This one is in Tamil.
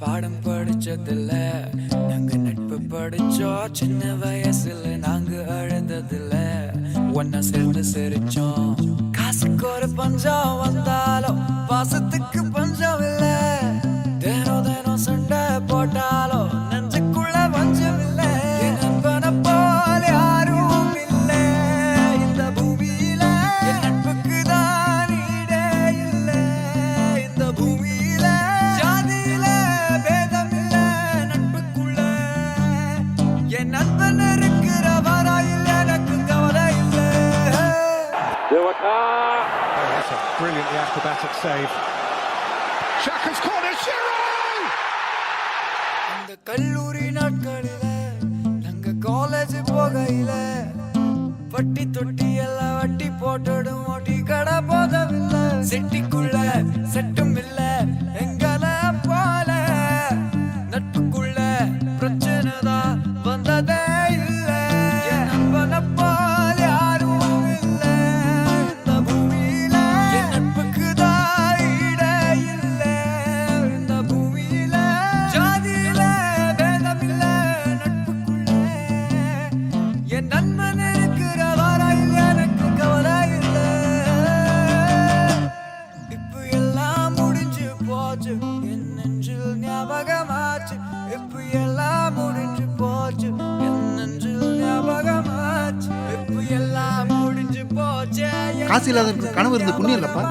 பாடம் படிச்சதில்ல, நாங்க நட்பு படிச்சோம். சின்ன வயசுல நாங்க அழுததில்ல, ஒன்னா சேர்ந்து சிரிச்சோம். காசுக்கு ஒரு பஞ்சம் வந்தாலும் பாசத்துக்கு பஞ்சம் இல்ல. தினம் தினம் சண்டை போட்டாலும் நெஞ்சுக்குள்ள பஞ்சம் இல்ல. என் நண்பனை போல யாரும் இல்ல இந்த பூமியில. என் நட்புக்கு தான் ஈடே இல்ல இந்த பூமியில. ஜாதியில பேதம் இல்ல நட்புக்குள்ள. என் நண்பன் இருக்கிற வரையில் எனக்கு கவலை இல்ல. That's a brilliantly acrobatic save. Xhaka's corner, Giroud! அந்த கல்லூரி நாட்களில நாங்க காலேஜ் போகையில வட்டி தொட்டி எல்லாம் வட்டி போட்டுடும். ஓட்டி கடை போதவில்ல, செட்டிக்குள்ள செட்டும் இல்ல எங்கள போல. நட்புக்குள்ள பிரச்சனை தான் வந்ததே இல்ல. என் நண்பனை போல யாரும் இல்ல இந்த பூமியில. என் நட்புக்கு தான் ஈடே இல்ல இந்த பூமியில. ஜாதியில பேதம் இல்ல நட்புக்குள்ள. என் நண்பன் இருக்கிற வரையில் எனக்கு கவலை இல்ல. இப்ப எல்லாம் முடிஞ்சு போச்சு, என் நெஞ்சில் ஞாபகமாச்சு. இப்ப எல்லாம் முடிஞ்சு போச்சு, என் நெஞ்சில் ஞாபகமாச்சு. இப்ப எல்லாம் முடிஞ்சு போச்சு. காசு இல்லாதவருக்கு கனவு இருந்து புண்ணியம் இல்லப்பா.